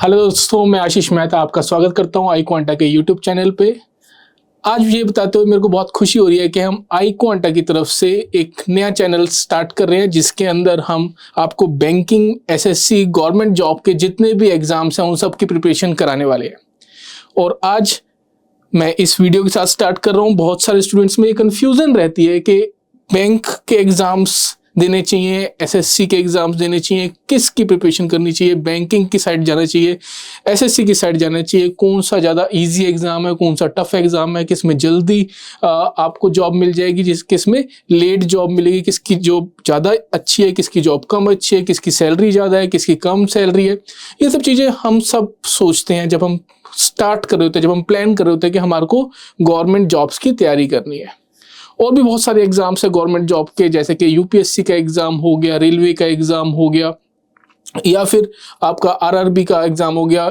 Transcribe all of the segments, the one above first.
Hello दोस्तों, मैं आशीष मेहता आपका स्वागत करता हूं आई क्वांटा के यूट्यूब चैनल पे। आज ये बताते हुए मेरे को बहुत खुशी हो रही है कि हम आई क्वांटा की तरफ से एक नया चैनल स्टार्ट कर रहे हैं जिसके अंदर हम आपको बैंकिंग, एसएससी, गवर्नमेंट जॉब के जितने भी एग्जाम्स हैं उन सब की प्रिपरेशन कराने वाले हैं। और आज मैं इस वीडियो के साथ स्टार्ट कर रहा हूँ। बहुत सारे स्टूडेंट्स में ये कन्फ्यूज़न रहती है कि बैंक के एग्ज़ाम्स देने चाहिए, एसएससी के एग्जाम्स देने चाहिए, किसकी प्रिपरेशन करनी चाहिए, बैंकिंग की साइड जाना चाहिए, एसएससी की साइड जाना चाहिए, कौन सा ज़्यादा इजी एग्जाम है, कौन सा टफ एग्जाम है, किस में जल्दी आपको जॉब मिल जाएगी, किस में लेट जॉब मिलेगी, किसकी जॉब ज़्यादा अच्छी है, किसकी जॉब कम अच्छी है, किसकी सैलरी ज़्यादा है, किसकी कम सैलरी है। ये सब चीज़ें हम सब सोचते हैं जब हम स्टार्ट कर रहे होते हैं, जब हम प्लान कर रहे होते हैं कि हमारे को गवर्नमेंट जॉब्स की तैयारी करनी है। और भी बहुत सारे एग्जाम्स है गवर्नमेंट जॉब के, जैसे कि यूपीएससी का एग्जाम हो गया, रेलवे का एग्जाम हो गया, या फिर आपका आरआरबी का एग्जाम हो गया,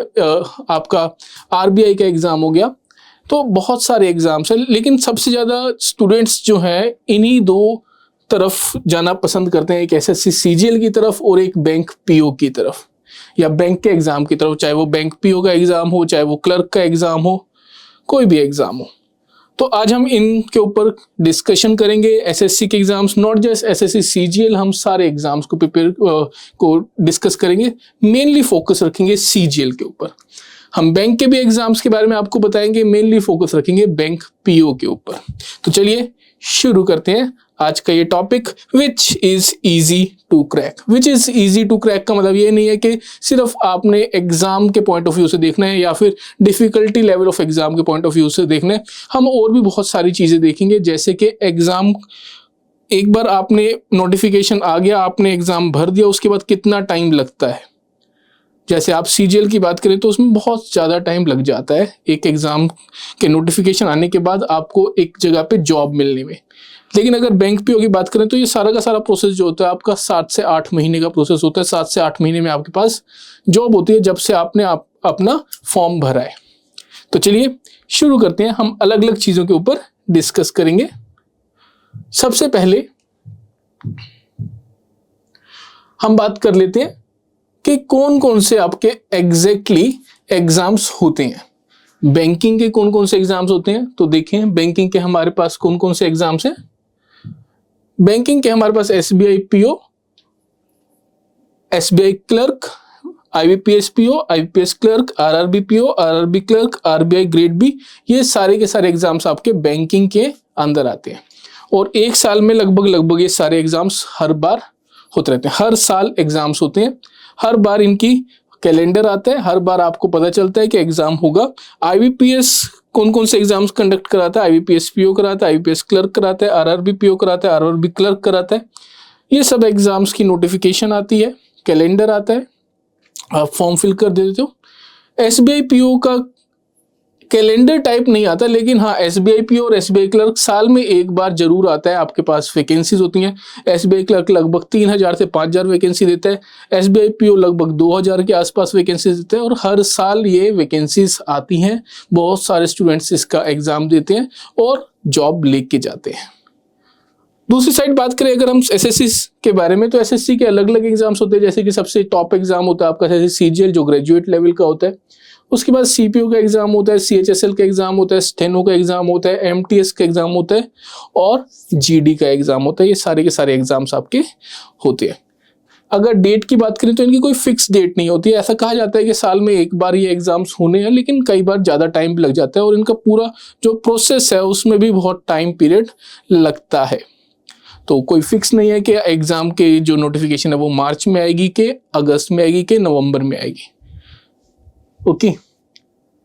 आपका आरबीआई का एग्जाम हो गया। तो बहुत सारे एग्जाम्स है, लेकिन सबसे ज़्यादा स्टूडेंट्स जो हैं इन्हीं दो तरफ जाना पसंद करते हैं, एक एसएससी सीजीएल की तरफ और एक बैंक पीओ की तरफ, या बैंक के एग्जाम की तरफ, चाहे वो बैंक पीओ का एग्जाम हो, चाहे वो क्लर्क का एग्जाम हो, कोई भी एग्जाम हो। तो आज हम इनके ऊपर डिस्कशन करेंगे। एसएससी के exams, not just SSC CGL, हम सारे एग्जाम्स को को डिस्कस करेंगे। मेनली फोकस रखेंगे सीजीएल के ऊपर। हम बैंक के भी एग्जाम्स के बारे में आपको बताएंगे, मेनली फोकस रखेंगे बैंक पीओ के ऊपर। तो चलिए शुरू करते हैं आज का ये topic, which is easy to crack. Which is easy to crack का मतलब ये नहीं है कि सिर्फ आपने एग्जाम के पॉइंट ऑफ व्यू से देखना है या फिर डिफिकल्टी लेवल ऑफ एग्जाम के पॉइंट ऑफ व्यू से देखना है। हम और भी बहुत सारी चीजें देखेंगे, जैसे कि एग्जाम, एक बार आपने नोटिफिकेशन आ गया, आपने एग्जाम भर दिया, उसके बाद कितना टाइम लगता है। जैसे आप सीजीएल की बात करें तो उसमें बहुत ज़्यादा टाइम लग जाता है एक एग्ज़ाम के नोटिफिकेशन आने के बाद आपको एक जगह पे जॉब मिलने में। लेकिन अगर बैंक पीओ की बात करें तो ये सारा का सारा प्रोसेस जो होता है आपका 7 से 8 महीने का प्रोसेस होता है। 7 से 8 महीने में आपके पास जॉब होती है जब से आपने अपना फॉर्म भरा है। तो चलिए शुरू करते हैं, हम अलग अलग चीज़ों के ऊपर डिस्कस करेंगे। सबसे पहले हम बात कर लेते हैं कि कौन कौन से आपके एग्जैक्टली एग्जाम्स होते हैं। बैंकिंग के कौन कौन से एग्जाम्स होते हैं, तो देखें बैंकिंग के हमारे पास कौन कौन से एग्जाम्स हैं। बैंकिंग के हमारे पास SBI PO, SBI clerk, IBPS PO, IBPS clerk, RRB PO, RRB clerk, RBI grade B, ये सारे के सारे एग्जाम्स आपके बैंकिंग के अंदर आते हैं। और एक साल में लगभग ये सारे एग्जाम्स हर बार होते रहते हैं। हर साल एग्जाम्स होते हैं, हर बार इनकी कैलेंडर आता है, हर बार आपको पता चलता है कि एग्जाम होगा। आईबीपीएस कौन कौन से एग्जाम्स कंडक्ट कराता है, आईबीपीएस पीओ कराता है, आईबीपीएस क्लर्क कराता है, आरआरबी पीओ कराता है, आरआरबी क्लर्क कराता है। ये सब एग्जाम्स की नोटिफिकेशन आती है, कैलेंडर आता है, आप फॉर्म फिल कर देते हो। एसबीआई पीओ का कैलेंडर टाइप नहीं आता, लेकिन हाँ एसबीआई पीओ और एसबीआई क्लर्क साल में एक बार जरूर आता है। आपके पास वैकेंसीज होती हैं। एसबीआई क्लर्क लगभग 3000 से 5000 वैकेंसी देता है, एसबीआई पीओ लगभग 2000 के आसपास वैकेंसीज देते हैं, और हर साल ये वैकेंसीज आती हैं। बहुत सारे स्टूडेंट्स इसका एग्जाम देते हैं और जॉब लेके जाते हैं। दूसरी साइड बात करें अगर हम एसएससी के बारे में, तो एसएससी के अलग अलग एग्जाम्स होते हैं। जैसे कि सबसे टॉप एग्जाम होता है आपका एसएससी सीजीएल जो ग्रेजुएट लेवल का होता है। उसके बाद सीपीओ का एग्जाम होता है, सीएचएसएल का एग्जाम होता है, स्टेनो का एग्जाम होता है, एमटीएस का एग्जाम होता है और जीडी का एग्जाम होता है। ये सारे के सारे एग्जाम्स आपके होते हैं। अगर डेट की बात करें तो इनकी कोई फिक्स डेट नहीं होती है। ऐसा कहा जाता है कि साल में एक बार ये एग्जाम्स होने हैं, लेकिन कई बार ज़्यादा टाइम भी लग जाता है और इनका पूरा जो प्रोसेस है उसमें भी बहुत टाइम पीरियड लगता है। तो कोई फिक्स नहीं है कि एग्जाम के जो नोटिफिकेशन है वो मार्च में आएगी, कि अगस्त में आएगी, कि नवंबर में आएगी। ओके,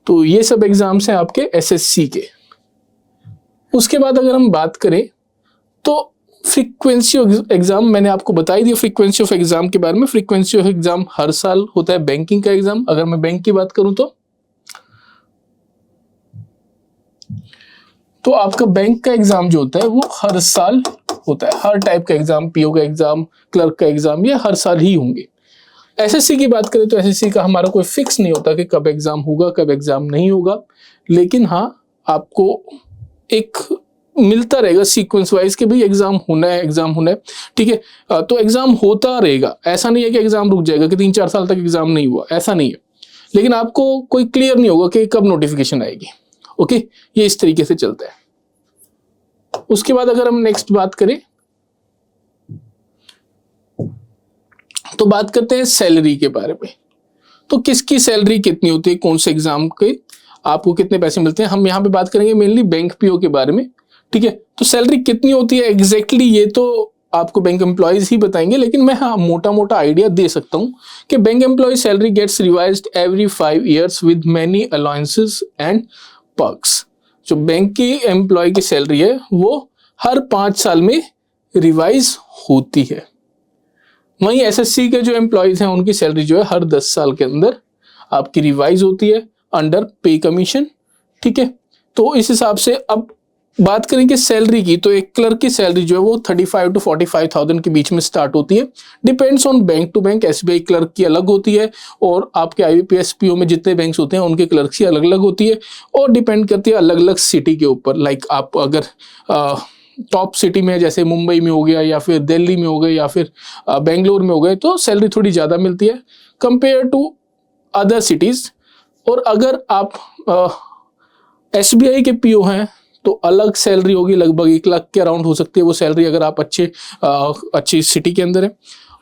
तो ये सब एग्जाम्स हैं आपके एसएससी के। उसके बाद अगर हम बात करें तो फ्रीक्वेंसी ऑफ एग्जाम, मैंने आपको बताई दी फ्रीक्वेंसी ऑफ एग्जाम के बारे में। फ्रीक्वेंसी ऑफ एग्जाम हर साल होता है बैंकिंग का एग्जाम। अगर मैं बैंक की बात करूं तो आपका बैंक का एग्जाम जो होता है वो हर साल होता है। हर टाइप का एग्जाम, पीओ का एग्जाम, क्लर्क का एग्जाम, ये हर साल ही होंगे। एसएससी की बात करें तो एसएससी का हमारा कोई फिक्स नहीं होता कि कब एग्जाम होगा, कब एग्जाम नहीं होगा, लेकिन हाँ आपको एक मिलता रहेगा सीक्वेंस वाइज कि भाई एग्जाम होना है, एग्जाम होना है। ठीक है, तो एग्जाम होता रहेगा। ऐसा नहीं है कि एग्जाम रुक जाएगा, कि 3-4 साल तक एग्जाम नहीं हुआ, ऐसा नहीं है। लेकिन आपको कोई क्लियर नहीं होगा कि कब नोटिफिकेशन आएगी। ओके, ये इस तरीके से चलता है। उसके बाद अगर हम नेक्स्ट बात करें तो बात करते हैं सैलरी के बारे में। तो किसकी सैलरी कितनी होती है, कौन से एग्जाम के आपको कितने पैसे मिलते हैं, हम यहाँ पे बात करेंगे मेनली बैंक पीओ के बारे में। ठीक है, तो सैलरी कितनी होती है एग्जैक्टली ये तो आपको बैंक एम्प्लॉयज ही बताएंगे, लेकिन मैं हाँ मोटा मोटा आइडिया दे सकता हूँ कि bank employ salary gets revised every 5 years with many allowances and perks. जो बैंक की एम्प्लॉय की सैलरी है वो हर 5 साल में रिवाइज होती है। वहीं एसएससी के जो एम्प्लॉयज हैं उनकी सैलरी जो है हर 10 साल के अंदर आपकी रिवाइज होती है अंडर पे कमीशन। ठीक है, तो इस हिसाब से अब बात करेंगे सैलरी की, तो एक क्लर्क की सैलरी जो है वो 35 to 45,000 के बीच में स्टार्ट होती है। Depends on bank to bank. SBI clerk की अलग होती है और आपके आईबीपीएस पीओ में जितने बैंक्स होते हैं उनके क्लर्क की अलग अलग होती है और डिपेंड करती है अलग अलग सिटी के ऊपर। लाइक आप अगर टॉप सिटी में जैसे मुंबई में हो गया या फिर दिल्ली में हो गए या फिर बेंगलोर में हो गए तो सैलरी थोड़ी ज़्यादा मिलती है कंपेयर टू अदर सिटीज़। और अगर आप एसबीआई के पीओ हैं तो अलग सैलरी होगी, लगभग 1 लाख के अराउंड हो सकती है वो सैलरी अगर आप अच्छी सिटी के अंदर है।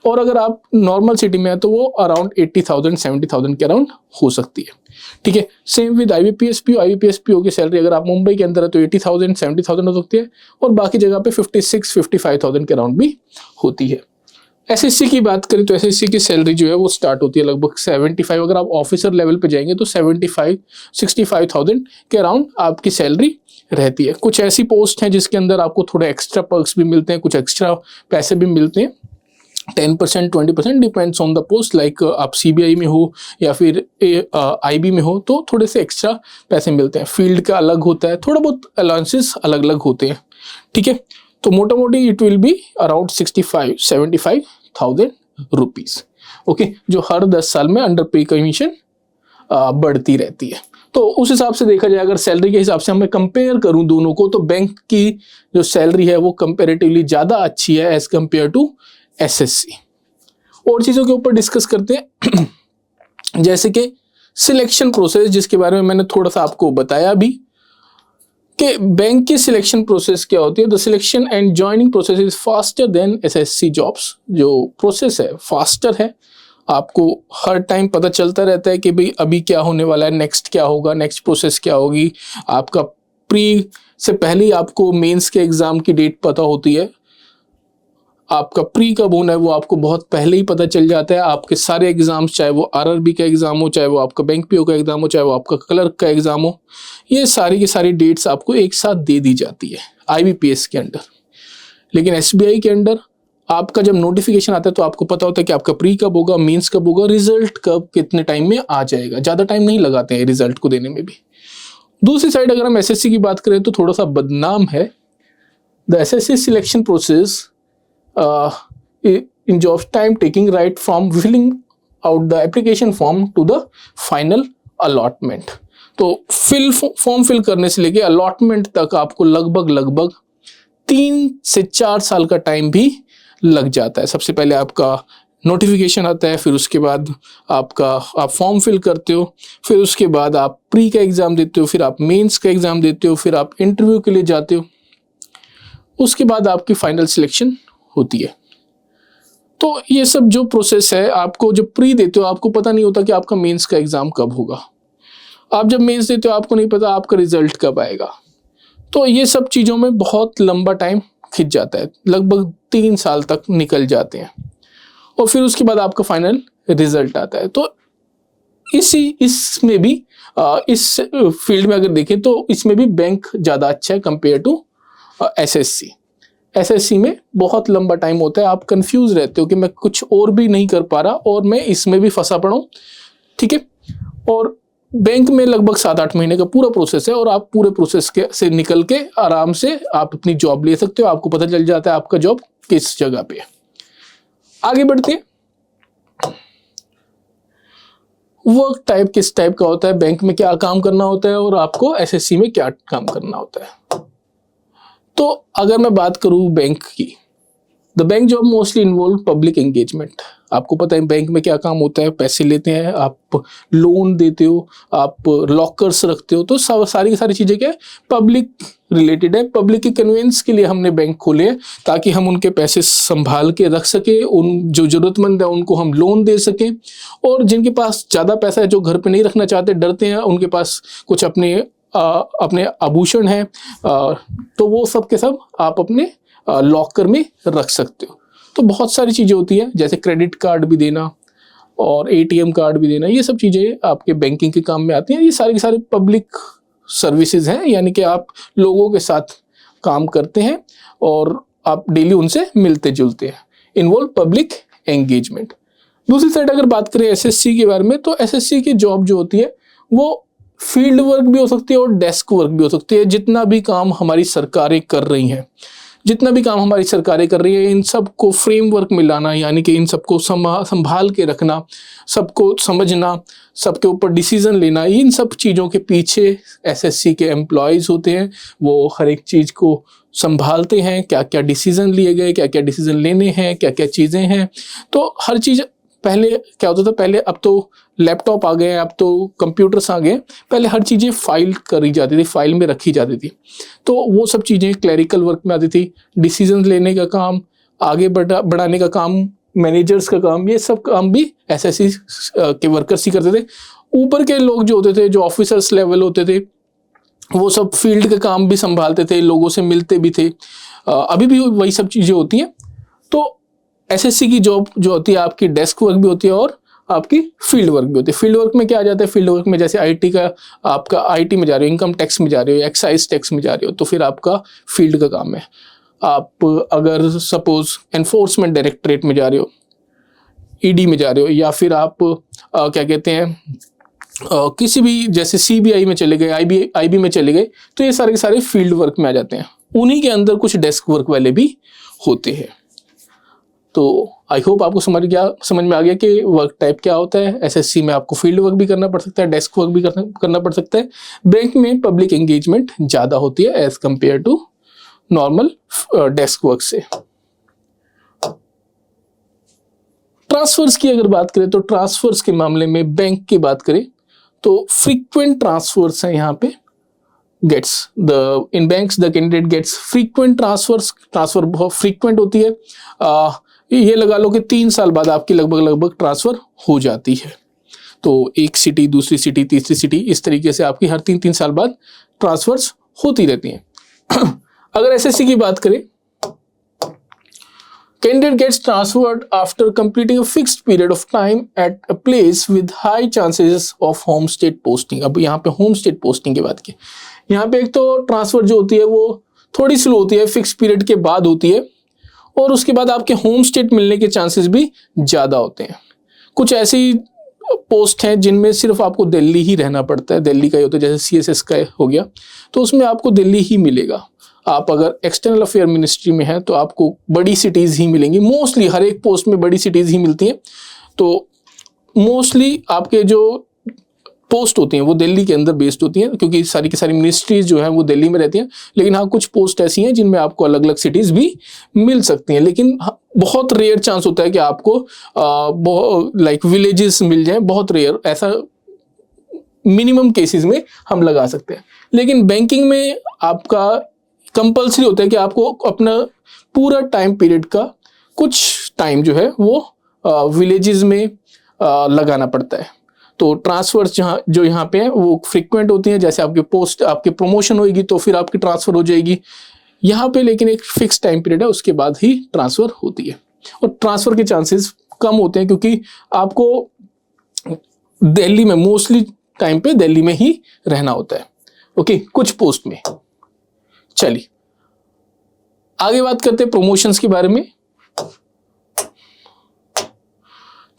और अगर आप नॉर्मल सिटी में है तो वो अराउंड 80,000 70,000 के अराउंड हो सकती है। ठीक है, सेम विद आईबीपीएस पीओ की सैलरी अगर आप मुंबई के अंदर है तो 80,000 70,000 हो सकती है और बाकी जगह पे 56-55,000 के अराउंड भी होती है। एसएससी की बात करें तो एसएससी की सैलरी जो है वो स्टार्ट होती है लगभग 75, अगर आप ऑफिसर लेवल पे जाएंगे तो 65,000 के अराउंड आपकी सैलरी रहती है। कुछ ऐसी पोस्ट हैं जिसके अंदर आपको थोड़े एक्स्ट्रा पर्क्स भी मिलते हैं, कुछ एक्स्ट्रा पैसे भी मिलते हैं, 10% 20% depends on the post. Like आप सीबीआई में हो या फिर आईबी में हो तो थोड़े से एक्स्ट्रा पैसे मिलते हैं। फील्ड का अलग होता है, थोड़ा बहुत अलाउंसेस अलग अलग होते हैं। ठीक है, तो मोटा मोटी it will be around 65-75,000 rupees. Okay, जो हर 10 साल में अंडर पे कमीशन बढ़ती रहती है। तो उस हिसाब से देखा जाए, अगर सैलरी के हिसाब से मैं कंपेयर करूं दोनों को, तो बैंक की जो सैलरी है वो कंपेरेटिवली ज़्यादा अच्छी है एज कंपेयर टू एसएससी। और चीज़ों के ऊपर डिस्कस करते हैं जैसे कि सिलेक्शन प्रोसेस, जिसके बारे में मैंने थोड़ा सा आपको बताया भी कि बैंक की सिलेक्शन प्रोसेस क्या होती है। The selection and joining process is faster than SSC jobs. जो प्रोसेस है फास्टर है, आपको हर टाइम पता चलता रहता है कि भाई अभी क्या होने वाला है, नेक्स्ट क्या होगा, नेक्स्ट प्रोसेस क्या होगी। आपका प्री से पहले ही आपको मेंस के एग्जाम की डेट पता होती है, आपका प्री कब होना है वो आपको बहुत पहले ही पता चल जाता है। आपके सारे एग्जाम्स, चाहे वो आरआरबी का एग्जाम हो, चाहे वो आपका बैंक पीओ का एग्जाम हो, चाहे वो आपका क्लर्क का एग्जाम हो, ये सारी की सारी डेट्स आपको एक साथ दे दी जाती है आईबीपीएस के अंडर। लेकिन एसबीआई के अंडर आपका जब नोटिफिकेशन आता है तो आपको पता होता है कि आपका प्री कब होगा, मीन्स कब होगा, रिजल्ट कब कितने टाइम में आ जाएगा। ज़्यादा टाइम नहीं लगाते हैं रिजल्ट को देने में भी। दूसरी साइड अगर हम एसएससी की बात करें तो थोड़ा सा बदनाम है। The assessee selection process involves time taking right from filling out the application form to the final allotment। तो फॉर्म फिल करने से लेके अलॉटमेंट तक आपको लगभग 3 से 4 साल का टाइम भी लग जाता है। सबसे पहले आपका नोटिफिकेशन आता है, फिर उसके बाद आप फॉर्म फिल करते हो, फिर उसके बाद आप प्री का एग्ज़ाम देते हो, फिर आप मेंस का एग्ज़ाम देते हो, फिर आप इंटरव्यू के लिए जाते हो, उसके बाद आपकी फाइनल सिलेक्शन होती है। तो ये सब जो प्रोसेस है, आपको जब प्री देते हो आपको पता नहीं होता कि आपका मेंस का एग्ज़ाम कब होगा। आप जब मेंस देते हो आपको नहीं पता आपका रिजल्ट कब आएगा। तो ये सब चीज़ों में बहुत लंबा टाइम खिंच जाता है, लगभग 3 साल तक निकल जाते हैं और फिर उसके बाद आपका फाइनल रिजल्ट आता है। तो इसमें भी इस फील्ड में अगर देखें तो इसमें भी बैंक ज़्यादा अच्छा है कंपेयर टू एसएससी में बहुत लंबा टाइम होता है। आप कंफ्यूज रहते हो कि मैं कुछ और भी नहीं कर पा रहा और मैं इसमें भी फंसा पड़ा हूँ। ठीक है, और बैंक में लगभग 7-8 महीने का पूरा प्रोसेस है और आप पूरे प्रोसेस से निकल के आराम से आप अपनी जॉब ले सकते हो। आपको पता चल जाता है आपका जॉब किस जगह पे है। आगे बढ़ते हैं, वर्क टाइप किस टाइप का होता है, बैंक में क्या काम करना होता है और आपको एसएससी में क्या काम करना होता है। तो अगर मैं बात करूं बैंक की, the bank job mostly involve public engagement. आपको पता है बैंक में क्या काम होता है, पैसे लेते हैं, आप लोन देते हो, आप लॉकर्स रखते हो, तो सारी की सारी चीज़ें क्या है, पब्लिक रिलेटेड है। पब्लिक के कन्वीनियंस के लिए हमने बैंक खोले हैं ताकि हम उनके पैसे संभाल के रख सके, उन जो ज़रूरतमंद है उनको हम लोन दे सकें, और जिनके पास ज़्यादा पैसा है, जो घर पे नहीं रखना चाहते, डरते हैं, उनके पास कुछ अपने आभूषण हैं, तो वो सब के सब आप अपने लॉकर में रख सकते हो। तो बहुत सारी चीज़ें होती हैं, जैसे क्रेडिट कार्ड भी देना और एटीएम कार्ड भी देना, ये सब चीज़ें आपके बैंकिंग के काम में आती हैं। ये सारे के सारे पब्लिक सर्विसेज हैं, यानी कि आप लोगों के साथ काम करते हैं और आप डेली उनसे मिलते जुलते हैं। Involve public engagement. दूसरी साइड अगर बात करें एसएससी के बारे में, तो एसएससी की जॉब जो होती है वो फील्ड वर्क भी हो सकती है और डेस्क वर्क भी हो सकती है। जितना भी काम हमारी सरकारें कर रही हैं, इन सबको फ्रेमवर्क में लाना, यानी कि इन सबको संभाल के रखना, सबको समझना, सबके ऊपर डिसीजन लेना, इन सब चीज़ों के पीछे एसएससी के एम्प्लॉयज़ होते हैं। वो हर एक चीज़ को संभालते हैं, क्या क्या डिसीजन लिए गए, क्या क्या डिसीजन लेने हैं, क्या क्या चीज़ें हैं। तो हर चीज़, पहले क्या होता था, पहले, अब तो लैपटॉप आ गए, अब तो कंप्यूटर्स आ गए, पहले हर चीज़ें फाइल करी जाती थी, फाइल में रखी जाती थी। तो वो सब चीज़ें क्लरिकल वर्क में आती थी। डिसीजन लेने का काम, आगे बढ़ाने का काम, मैनेजर्स का काम, ये सब काम भी एसएससी के वर्कर्स ही करते थे। ऊपर के लोग जो होते थे, जो ऑफिसर्स लेवल होते थे, वो सब फील्ड का काम भी संभालते थे, लोगों से मिलते भी थे। अभी भी वही सब चीज़ें होती हैं। तो एसएससी की जॉब जो होती है, आपकी डेस्क वर्क भी होती है और आपकी फील्ड वर्क भी होती है। फील्ड वर्क में क्या आ जाता है, फील्ड वर्क में जैसे आईटी का, आपका आईटी में जा रहे हो, इनकम टैक्स में जा रहे हो, एक्साइज टैक्स में जा रहे हो, तो फिर आपका फील्ड का काम है। आप अगर सपोज एनफोर्समेंट डायरेक्टरेट में जा रहे हो, ईडी में जा रहे हो, या फिर आप क्या कहते हैं, किसी भी, जैसे सीबीआई में चले गए, आईबी में चले गए, तो ये सारे के सारे फील्ड वर्क में आ जाते हैं। उन्हीं के अंदर कुछ डेस्क वर्क वाले भी होते हैं। तो आई होप आपको समझ में आ गया कि वर्क टाइप क्या होता है। एसएससी में आपको फील्ड वर्क भी करना पड़ सकता है, डेस्क वर्क भी करना पड़ सकता है। बैंक में पब्लिक एंगेजमेंट ज़्यादा होती है as compare to normal desk work से। ट्रांसफर्स की अगर बात करें, तो ट्रांसफर्स के मामले में बैंक की बात करें तो फ्रीक्वेंट ट्रांसफर्स हैं यहाँ पे। In banks the candidate gets frequent transfer बहुत फ्रीक्वेंट होती है। ये लगा लो कि 3 साल बाद आपकी लगभग ट्रांसफर हो जाती है। तो एक सिटी, दूसरी सिटी, तीसरी सिटी, इस तरीके से आपकी हर 3 साल बाद ट्रांसफर्स होती रहती हैं। अगर एसएससी की बात करें, candidate gets transferred after completing a fixed period of time at a place with high chances of home state posting। अब यहाँ पे होम स्टेट पोस्टिंग की बात की, यहाँ पे एक तो ट्रांसफर जो होती है वो थोड़ी स्लो होती है, फिक्स पीरियड के बाद होती है, और उसके बाद आपके होम स्टेट मिलने के चांसेस भी ज़्यादा होते हैं। कुछ ऐसी पोस्ट हैं जिनमें सिर्फ आपको दिल्ली ही रहना पड़ता है, दिल्ली का ही होता है, जैसे सीएसएस का हो गया, तो उसमें आपको दिल्ली ही मिलेगा। आप अगर एक्सटर्नल अफेयर मिनिस्ट्री में हैं तो आपको बड़ी सिटीज़ ही मिलेंगी, मोस्टली हर एक पोस्ट में बड़ी सिटीज़ ही मिलती हैं। तो मोस्टली आपके जो पोस्ट होती हैं वो दिल्ली के अंदर बेस्ड होती हैं, क्योंकि सारी की सारी मिनिस्ट्रीज जो हैं वो दिल्ली में रहती हैं। लेकिन हाँ, कुछ पोस्ट ऐसी हैं जिनमें आपको अलग अलग सिटीज़ भी मिल सकती हैं, लेकिन बहुत रेयर चांस होता है कि आपको लाइक विलेजेस मिल जाएं, बहुत रेयर, ऐसा मिनिमम केसेस में हम लगा सकते हैं। लेकिन बैंकिंग में आपका कंपल्सरी होता है कि आपको अपना पूरा टाइम पीरियड का कुछ टाइम जो है वो विलेजेस में लगाना पड़ता है। तो ट्रांसफर्स जो यहाँ पे है वो फ्रीक्वेंट होती हैं, जैसे आपकी प्रमोशन होगी तो फिर आपकी ट्रांसफ़र हो जाएगी यहाँ पे, लेकिन एक फिक्स टाइम पीरियड है, उसके बाद ही ट्रांसफ़र होती है। और ट्रांसफ़र के चांसेस कम होते हैं क्योंकि आपको दिल्ली में मोस्टली टाइम पे दिल्ली में ही रहना होता है। ओके, कुछ पोस्ट में। चलिए आगे बात करते हैं प्रमोशंस के बारे में।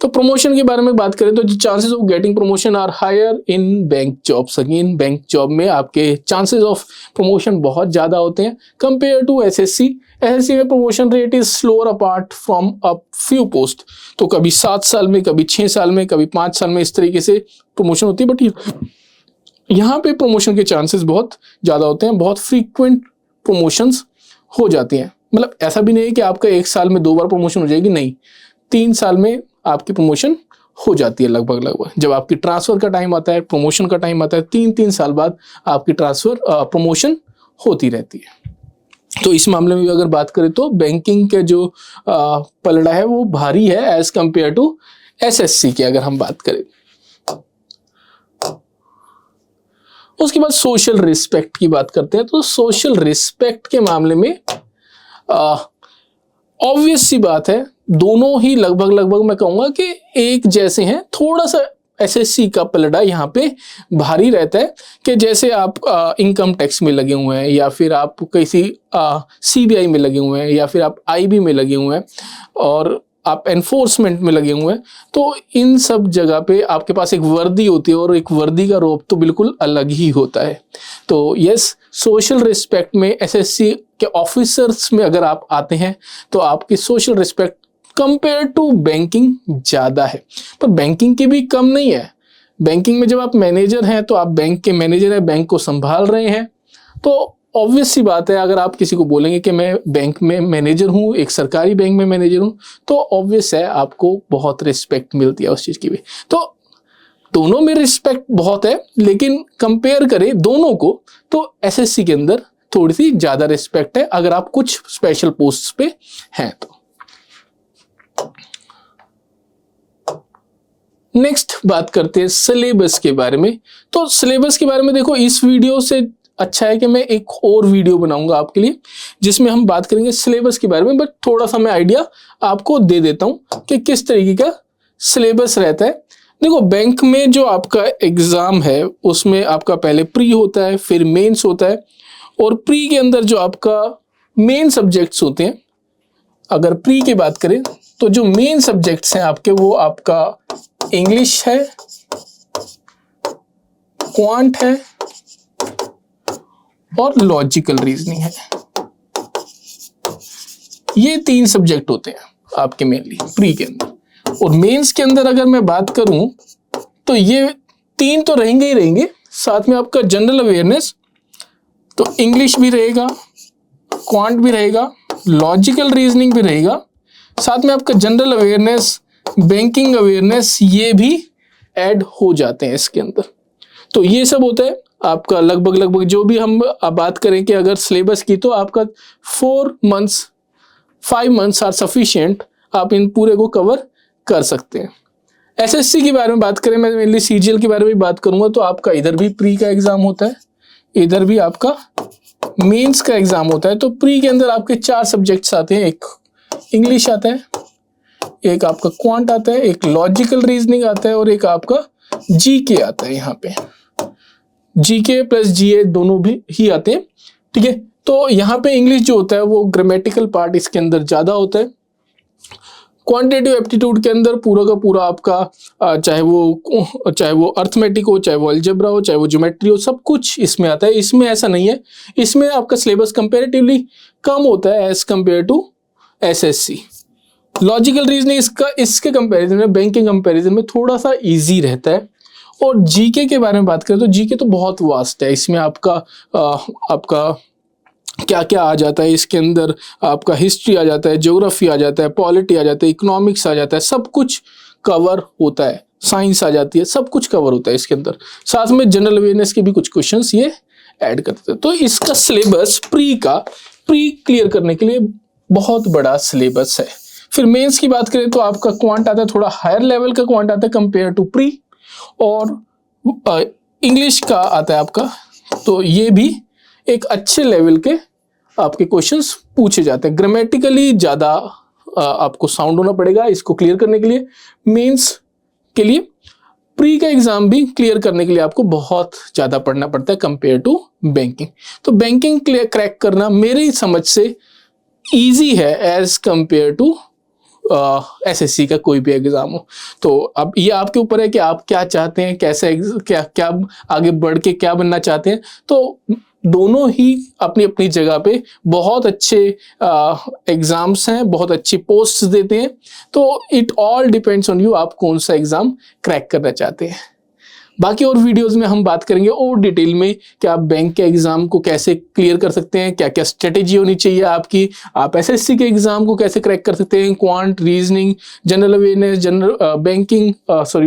तो प्रमोशन के बारे में बात करें तो chances of getting promotion are higher in bank jobs. Again bank job में आपके चांसेस ऑफ प्रमोशन बहुत ज़्यादा होते हैं कंपेयर टू एसएससी। एसएससी में promotion rate is slower apart from a few post. तो कभी 7 साल में, कभी 6 साल में, कभी 5 साल में, इस तरीके से प्रमोशन होती है। बट यहाँ पे प्रमोशन के चांसेस बहुत ज़्यादा होते हैं, बहुत फ्रीक्वेंट प्रमोशंस हो जाती हैं। मतलब ऐसा भी नहीं है कि आपका 1 साल में 2 बार प्रमोशन हो जाएगी, नहीं, 3 साल में आपकी प्रमोशन हो जाती है लगभग। जब आपकी ट्रांसफर का टाइम आता है, प्रमोशन का टाइम आता है, 3-3 साल बाद आपकी प्रमोशन होती रहती है। तो इस मामले में भी अगर बात करें तो बैंकिंग के जो पलड़ा है वो भारी है एज कंपेयर टू एसएससी की अगर हम बात करें। उसके बाद सोशल रिस्पेक्ट की बात करते हैं। तो सोशल रिस्पेक्ट के मामले में ऑब्वियस सी बात है, दोनों ही लगभग मैं कहूंगा कि एक जैसे हैं। थोड़ा सा एसएससी का पलड़ा यहाँ पे भारी रहता है कि जैसे आप इनकम टैक्स में लगे हुए हैं, या फिर आप किसी सीबीआई में लगे हुए हैं, या फिर आप आईबी में लगे हुए हैं, और आप एनफोर्समेंट में लगे हुए हैं, तो इन सब जगह पे आपके पास एक वर्दी होती है, और एक वर्दी का रोब तो बिल्कुल अलग ही होता है। तो यस, सोशल रिस्पेक्ट में एसएससी के ऑफिसर्स में अगर आप आते हैं तो आपकी social respect compare to banking ज़्यादा है, पर बैंकिंग की भी कम नहीं है। बैंकिंग में जब आप मैनेजर हैं तो आप बैंक के मैनेजर हैं, बैंक को संभाल रहे हैं, तो ऑब्वियस सी बात है अगर आप किसी को बोलेंगे कि मैं बैंक में मैनेजर हूँ, एक सरकारी बैंक में मैनेजर हूँ, तो ऑब्वियस है आपको बहुत रिस्पेक्ट मिलती है उस चीज़ की भी। तो दोनों में रिस्पेक्ट बहुत है, लेकिन कंपेयर करें दोनों को तो एसएससी के अंदर थोड़ी सी ज़्यादा रिस्पेक्ट है अगर आप कुछ स्पेशल पोस्ट पे हैं तो। नेक्स्ट बात करते हैं सिलेबस के बारे में। तो सिलेबस के बारे में देखो, इस वीडियो से अच्छा है कि मैं एक और वीडियो बनाऊंगा आपके लिए जिसमें हम बात करेंगे सिलेबस के बारे में, बट थोड़ा सा मैं आइडिया आपको दे देता हूं कि किस तरीके का सिलेबस रहता है। देखो, बैंक में जो आपका एग्जाम है उसमें आपका पहले प्री होता है, फिर मेंस होता है, और प्री के अंदर जो आपका मेन सब्जेक्ट्स होते हैं, अगर प्री की बात करें तो जो मेन सब्जेक्ट्स हैं आपके, वो आपका इंग्लिश है, क्वांट है और लॉजिकल रीजनिंग है। ये 3 सब्जेक्ट होते हैं आपके मेनली प्री के अंदर। और मेंस के अंदर अगर मैं बात करूं तो ये 3 तो रहेंगे ही रहेंगे, साथ में आपका जनरल अवेयरनेस, तो इंग्लिश भी रहेगा, क्वांट भी रहेगा, लॉजिकल रीजनिंग भी रहेगा, साथ में आपका जनरल अवेयरनेस, बैंकिंग अवेयरनेस, ये भी ऐड हो जाते हैं इसके अंदर। तो ये सब होता है आपका लगभग जो भी हम बात करें कि अगर सिलेबस की, तो आपका 5 मंथ्स आर सफिशिएंट, आप इन पूरे को कवर कर सकते हैं। एसएससी के बारे में बात करें, मैं मेनली सीजीएल के बारे में बात करूंगा, तो आपका इधर भी प्री का एग्जाम होता है, इधर भी आपका मेंस का एग्जाम होता है। तो प्री के अंदर आपके 4 सब्जेक्ट्स आते हैं, एक इंग्लिश आता है, एक आपका क्वांट आता है, एक लॉजिकल रीजनिंग आता है, और एक आपका जीके आता है। यहाँ पे जीके प्लस जीए दोनों भी ही आते हैं, ठीक है। तो यहाँ पे इंग्लिश जो होता है वो ग्रामेटिकल पार्ट इसके अंदर ज्यादा होता है। क्वांटिटेटिव एप्टीट्यूड के अंदर पूरा का पूरा आपका चाहे वो अर्थमेटिक हो, चाहे वो अलजेब्रा हो, चाहे वो ज्योमेट्री हो, सब कुछ इसमें आता है। इसमें ऐसा नहीं है, इसमें आपका सिलेबस कंपेरेटिवली कम होता है as compare to SSC. Logical reasoning इसके कंपैरिजन में, बैंकिंग कंपैरिजन में थोड़ा सा इजी रहता है। और जीके के बारे में बात करें तो जीके तो बहुत वास्ट है। इसमें आपका क्या क्या आ जाता है इसके अंदर, आपका हिस्ट्री आ जाता है, ज्योग्राफी आ जाता है, पॉलिटी आ जाता है, इकोनॉमिक्स आ जाता है, सब कुछ कवर होता है, साइंस आ जाती है, सब कुछ कवर होता है इसके अंदर। साथ में जनरल अवेयरनेस के भी कुछ क्वेश्चंस ये ऐड करते हैं। तो इसका सिलेबस प्री क्लियर करने के लिए बहुत बड़ा सिलेबस है। फिर मेंस की बात करें तो आपका क्वांट आता है, थोड़ा हायर लेवल का क्वांट आता है कंपेयर टू प्री, और इंग्लिश का आता है आपका, तो ये भी एक अच्छे लेवल के आपके क्वेश्चंस पूछे जाते हैं। ग्रामेटिकली ज़्यादा आपको साउंड होना पड़ेगा इसको क्लियर करने के लिए। मेंस के लिए प्री का एग्जाम भी क्लियर करने के लिए आपको बहुत ज़्यादा पढ़ना पड़ता है कंपेयर टू बैंकिंग। तो बैंकिंग क्रैक करना मेरी समझ से ईजी है एज कंपेयर टू एसएससी का कोई भी एग्जाम हो। तो अब ये आपके ऊपर है कि आप क्या चाहते हैं, कैसे क्या आगे बढ़ के क्या बनना चाहते हैं। तो दोनों ही अपनी अपनी जगह पे बहुत अच्छे एग्जाम्स हैं, बहुत अच्छी पोस्ट्स देते हैं। तो it all depends on you, आप कौन सा एग्जाम क्रैक करना चाहते हैं। बाकी और वीडियोस में हम बात करेंगे और डिटेल में कि आप बैंक के एग्जाम को कैसे क्लियर कर सकते हैं, क्या क्या स्ट्रेटेजी होनी चाहिए आपकी, आप एसएससी के एग्जाम को कैसे क्रैक कर सकते हैं, quant, reasoning, general awareness, general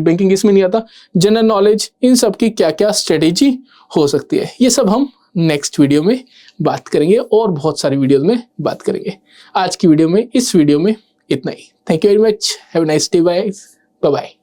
banking इसमें नहीं आता, जनरल नॉलेज, इन सब की क्या क्या स्ट्रेटेजी हो सकती है, ये सब हम नेक्स्ट वीडियो में बात करेंगे और बहुत सारी वीडियोस में बात करेंगे। आज की वीडियो में, इस वीडियो में इतना ही। Thank you very much, have a nice day, bye bye.